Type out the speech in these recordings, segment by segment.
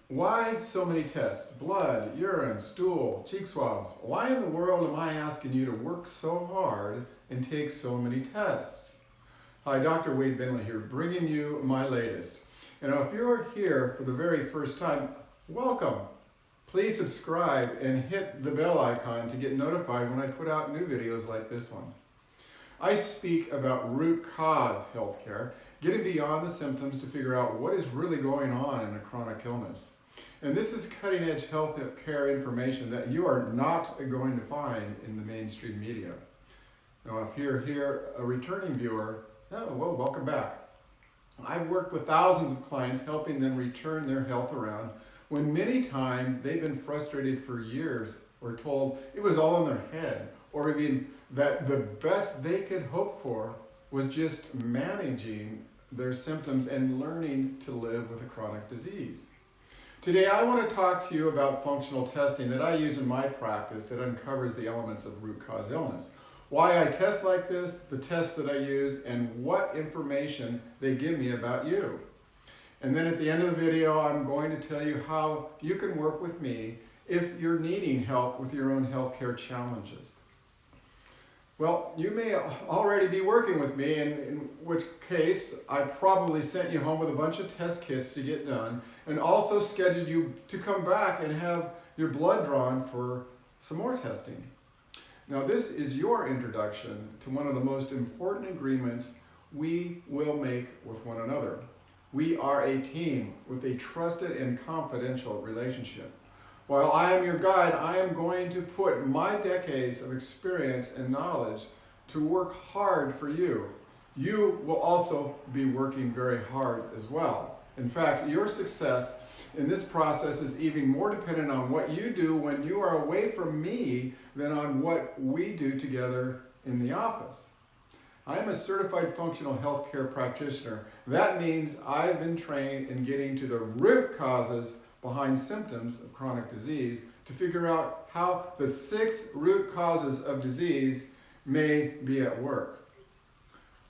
Why so many tests? Blood, urine, stool, cheek swabs. Why in the world am I asking you to work so hard and take so many tests? Hi, Dr. Wade Binley here, bringing you my latest. And if you're here for the very first time, welcome. Please subscribe and hit the bell icon to get notified when I put out new videos like this one. I speak about root cause healthcare, getting beyond the symptoms to figure out what is really going on in a chronic illness. And this is cutting edge health care information that you are not going to find in the mainstream media. Now, if you're here, a returning viewer, well, welcome back. I've worked with thousands of clients helping them return their health around when many times they've been frustrated for years or told it was all in their head, or even that the best they could hope for was just managing their symptoms and learning to live with a chronic disease. Today I want to talk to you about functional testing that I use in my practice that uncovers the elements of root cause illness. Why I test like this, the tests that I use, and what information they give me about you. And then at the end of the video, I'm going to tell you how you can work with me if you're needing help with your own healthcare challenges. Well, you may already be working with me, in which case I probably sent you home with a bunch of test kits to get done, and also scheduled you to come back and have your blood drawn for some more testing. Now, this is your introduction to one of the most important agreements we will make with one another. We are a team with a trusted and confidential relationship. While I am your guide, I am going to put my decades of experience and knowledge to work hard for you. You will also be working very hard as well. In fact, your success in this process is even more dependent on what you do when you are away from me than on what we do together in the office. I am a certified functional healthcare practitioner. That means I've been trained in getting to the root causes behind symptoms of chronic disease to figure out how the 6 root causes of disease may be at work.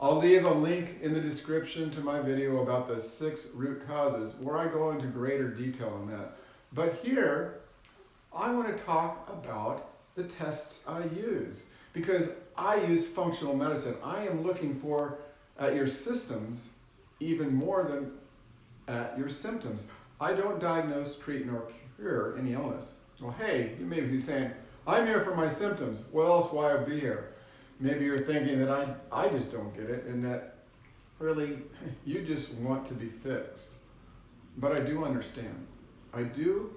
I'll leave a link in the description to my video about the 6 root causes where I go into greater detail on that. But here, I want to talk about the tests I use, because I use functional medicine. I am looking at your systems even more than at your symptoms. I don't diagnose, treat, nor cure any illness. Well, hey, you may be saying, I'm here for my symptoms. What else why I be here? Maybe you're thinking that I just don't get it and that really you just want to be fixed. But I do understand. I do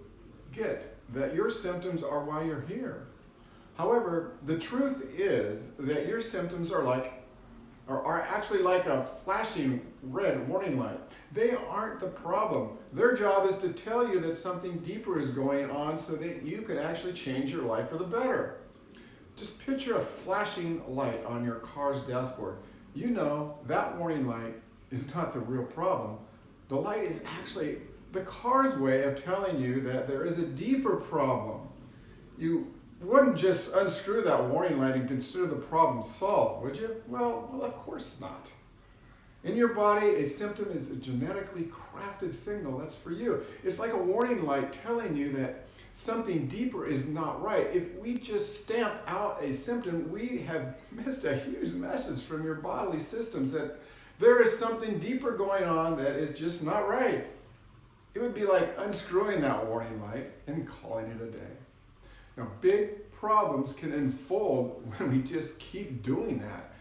get that your symptoms are why you're here. However, the truth is that your symptoms are actually like a flashing red warning light. They aren't the problem. Their job is to tell you that something deeper is going on so that you can actually change your life for the better. Just picture a flashing light on your car's dashboard. You know that warning light is not the real problem. The light is actually the car's way of telling you that there is a deeper problem. You wouldn't just unscrew that warning light and consider the problem solved, would you? Well, of course not. In your body, a symptom is a genetically crafted signal that's for you. It's like a warning light telling you that something deeper is not right. If we just stamp out a symptom, we have missed a huge message from your bodily systems that there is something deeper going on that is just not right. It would be like unscrewing that warning light and calling it a day. Now, big problems can unfold when we just keep doing that.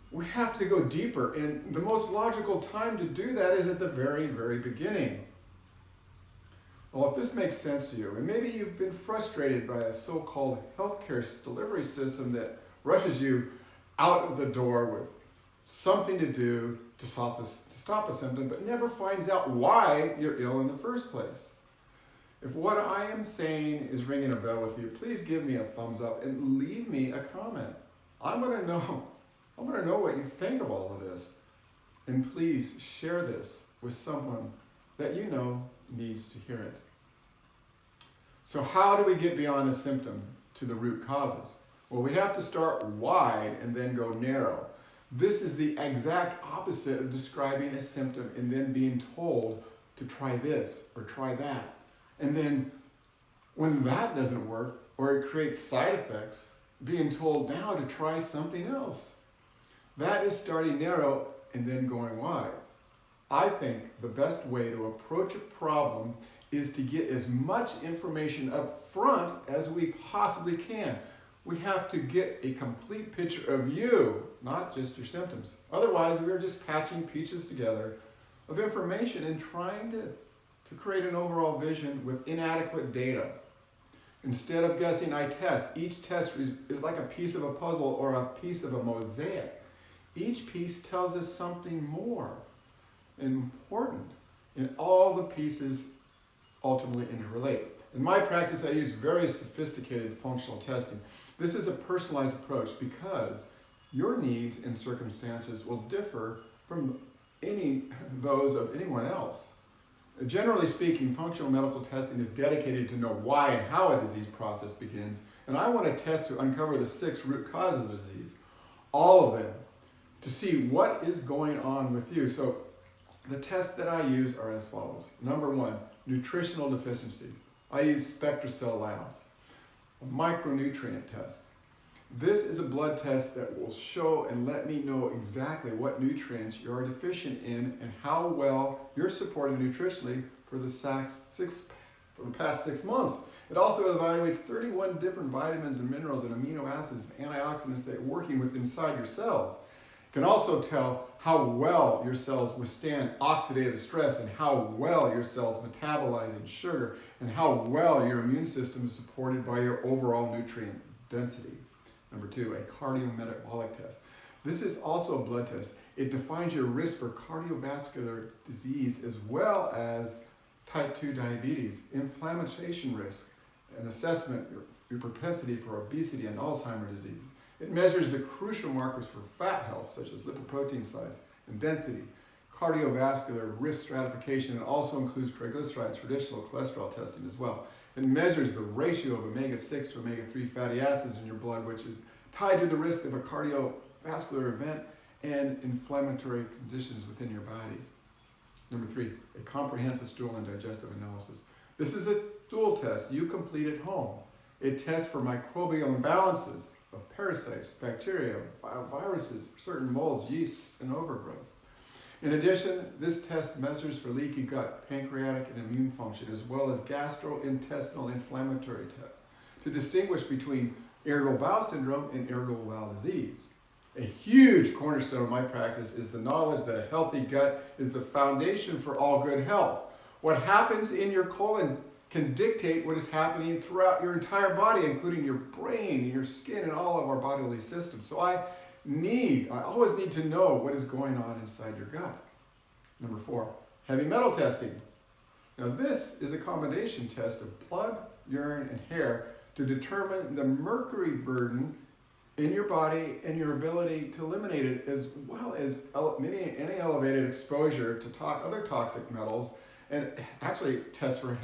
We have to go deeper, and the most logical time to do that is at the very, very beginning. Well, if this makes sense to you, and maybe you've been frustrated by a so-called healthcare delivery system that rushes you out of the door with something to do to stop a symptom, but never finds out why you're ill in the first place. If what I am saying is ringing a bell with you, please give me a thumbs up and leave me a comment. I want to know what you think of all of this. And please share this with someone that you know needs to hear it. So how do we get beyond a symptom to the root causes? Well, we have to start wide and then go narrow. This is the exact opposite of describing a symptom and then being told to try this or try that. And then when that doesn't work, or it creates side effects, being told now to try something else. That is starting narrow and then going wide. I think the best way to approach a problem is to get as much information up front as we possibly can. We have to get a complete picture of you, not just your symptoms. Otherwise, we're just patching pieces together of information and trying to create an overall vision with inadequate data. Instead of guessing, I test. Each test is like a piece of a puzzle or a piece of a mosaic. Each piece tells us something more important, and all the pieces ultimately interrelate. In my practice, I use very sophisticated functional testing. This is a personalized approach because your needs and circumstances will differ from those of anyone else. Generally speaking, functional medical testing is dedicated to know why and how a disease process begins, and I want to test to uncover the 6 root causes of the disease, all of them, to see what is going on with you. So the tests that I use are as follows. Number 1, nutritional deficiency. I use SpectraCell Labs, a micronutrient test. This is a blood test that will show and let me know exactly what nutrients you are deficient in and how well you're supported nutritionally for the past 6 months. It also evaluates 31 different vitamins and minerals and amino acids and antioxidants that are working with inside your cells. It can also tell how well your cells withstand oxidative stress and how well your cells metabolize sugar and how well your immune system is supported by your overall nutrient density. Number 2, a cardiometabolic test. This is also a blood test. It defines your risk for cardiovascular disease as well as type 2 diabetes, inflammation risk, an assessment, your propensity for obesity and Alzheimer's disease. It measures the crucial markers for fat health, such as lipoprotein size and density, cardiovascular risk stratification, and also includes triglycerides, traditional cholesterol testing as well. It measures the ratio of omega-6 to omega-3 fatty acids in your blood, which is tied to the risk of a cardiovascular event and inflammatory conditions within your body. Number 3, a comprehensive stool and digestive analysis. This is a stool test you complete at home. It tests for microbial imbalances of parasites, bacteria, viruses, certain molds, yeasts, and overgrowths. In addition, this test measures for leaky gut, pancreatic, and immune function, as well as gastrointestinal inflammatory tests to distinguish between irritable bowel syndrome and irritable bowel disease. A huge cornerstone of my practice is the knowledge that a healthy gut is the foundation for all good health. What happens in your colon can dictate what is happening throughout your entire body, including your brain, your skin, and all of our bodily systems. So I always need to know what is going on inside your gut. Number 4, heavy metal testing. Now this is a combination test of blood, urine, and hair to determine the mercury burden in your body and your ability to eliminate it, as well as any elevated exposure to other toxic metals, and actually test for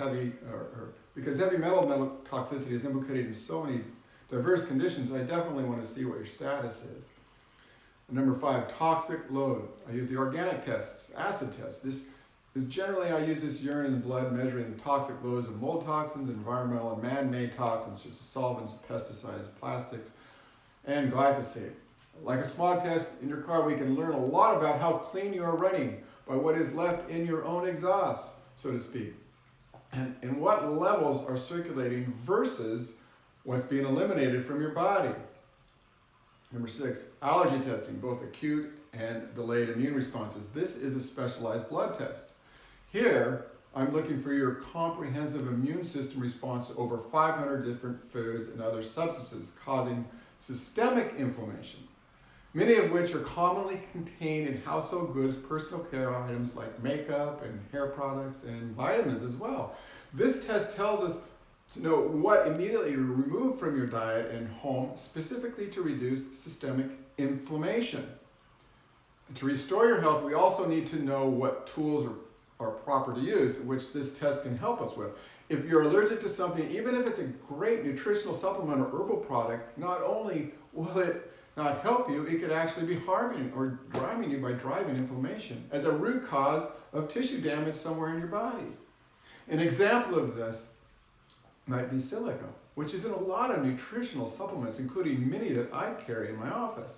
because heavy metal toxicity is implicated in so many diverse conditions. I definitely want to see what your status is. Number 5, toxic load. I use the organic tests, acid tests. This is generally, I use this urine and blood measuring the toxic loads of mold toxins, environmental and man-made toxins such as solvents, pesticides, plastics, and glyphosate. Like a smog test in your car, we can learn a lot about how clean you are running by what is left in your own exhaust, so to speak, and what levels are circulating versus what's being eliminated from your body. Number 6, allergy testing, both acute and delayed immune responses. This is a specialized blood test. Here, I'm looking for your comprehensive immune system response to over 500 different foods and other substances causing systemic inflammation, many of which are commonly contained in household goods, personal care items like makeup and hair products and vitamins as well. This test tells us to know what immediately to remove from your diet and home, specifically to reduce systemic inflammation. And to restore your health, we also need to know what tools are proper to use, which this test can help us with. If you're allergic to something, even if it's a great nutritional supplement or herbal product, not only will it not help you, it could actually be harming or driving you by driving inflammation as a root cause of tissue damage somewhere in your body. An example of this might be silica, which is in a lot of nutritional supplements, including many that I carry in my office.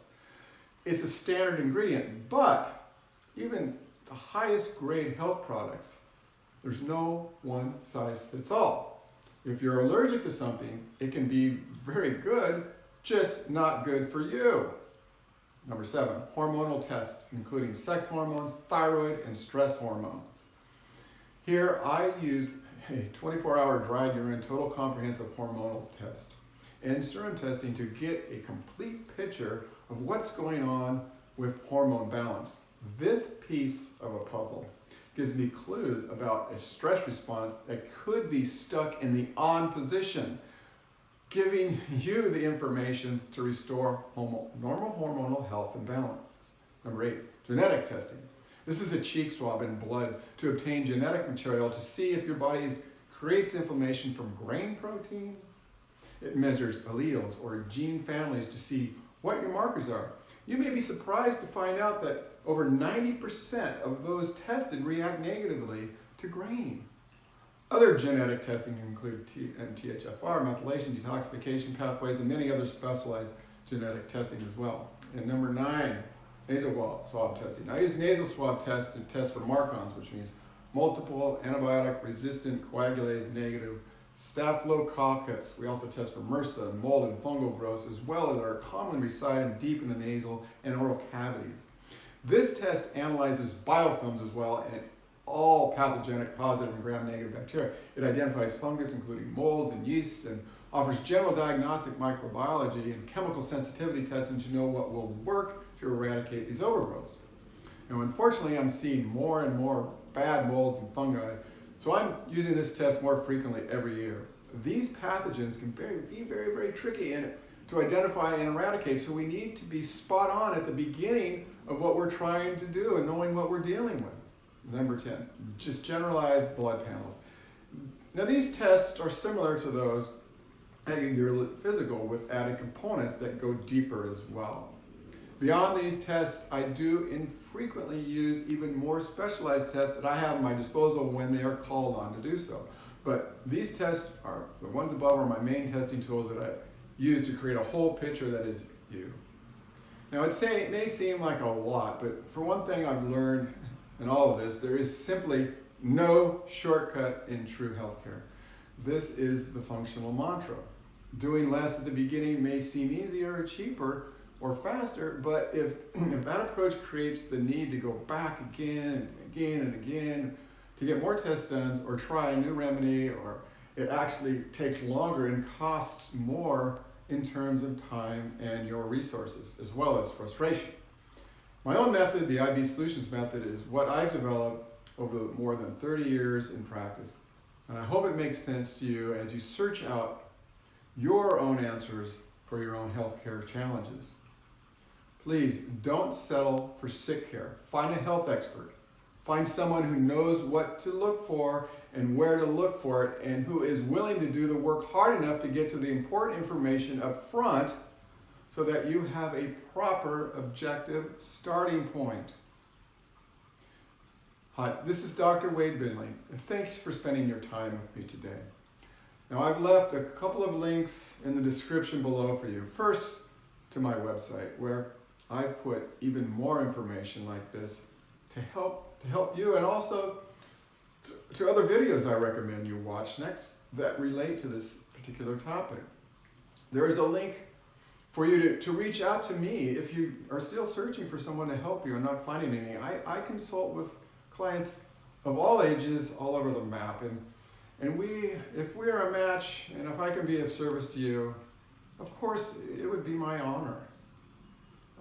It's a standard ingredient, but even the highest grade health products, there's no one size fits all. If you're allergic to something, it can be very good, just not good for you. Number 7, hormonal tests, including sex hormones, thyroid, and stress hormones. Here I use a 24-hour dried urine total comprehensive hormonal test and serum testing to get a complete picture of what's going on with hormone balance. This piece of a puzzle gives me clues about a stress response that could be stuck in the on position, giving you the information to restore normal hormonal health and balance. Number 8, genetic testing. This is a cheek swab and blood to obtain genetic material to see if your body creates inflammation from grain proteins. It measures alleles or gene families to see what your markers are. You may be surprised to find out that over 90% of those tested react negatively to grain. Other genetic testing include MTHFR, methylation, detoxification pathways, and many other specialized genetic testing as well. And number 9, nasal swab testing. I use nasal swab test to test for MARCONs, which means multiple antibiotic resistant coagulase negative staphylococcus. We also test for MRSA and mold and fungal growths, as well as are commonly residing deep in the nasal and oral cavities. This test analyzes biofilms as well and all pathogenic positive and gram-negative bacteria. It identifies fungus, including molds and yeasts, and offers general diagnostic microbiology and chemical sensitivity testing to know what will work to eradicate these overgrowths. Now, unfortunately, I'm seeing more and more bad molds and fungi, so I'm using this test more frequently every year. These pathogens can be very, very tricky to identify and eradicate, so we need to be spot on at the beginning of what we're trying to do and knowing what we're dealing with. Number 10, just generalized blood panels. Now, these tests are similar to those at your physical with added components that go deeper as well. Beyond these tests, I do infrequently use even more specialized tests that I have at my disposal when they are called on to do so. But these tests are the ones above are my main testing tools that I use to create a whole picture that is you. Now, it may seem like a lot, but for one thing I've learned in all of this, there is simply no shortcut in true healthcare. This is the functional mantra. Doing less at the beginning may seem easier or cheaper or faster, but if that approach creates the need to go back again and again and again to get more tests done or try a new remedy, or it actually takes longer and costs more in terms of time and your resources, as well as frustration. My own method, the IB Solutions method, is what I've developed over more than 30 years in practice. And I hope it makes sense to you as you search out your own answers for your own healthcare challenges. Please don't settle for sick care. Find a health expert. Find someone who knows what to look for and where to look for it, and who is willing to do the work hard enough to get to the important information up front so that you have a proper objective starting point. Hi, this is Dr. Wade Binley, and thanks for spending your time with me today. Now, I've left a couple of links in the description below for you. First, to my website, where I put even more information like this to help you, and also to other videos I recommend you watch next that relate to this particular topic. There is a link for you to reach out to me if you are still searching for someone to help you and not finding any. I consult with clients of all ages all over the map, and if we're a match and if I can be of service to you, of course it would be my honor.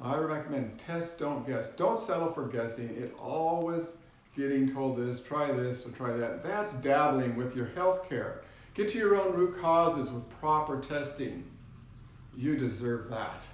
I recommend test, don't guess. Don't settle for guessing. It always getting told this, or try that. That's dabbling with your health care. Get to your own root causes with proper testing. You deserve that.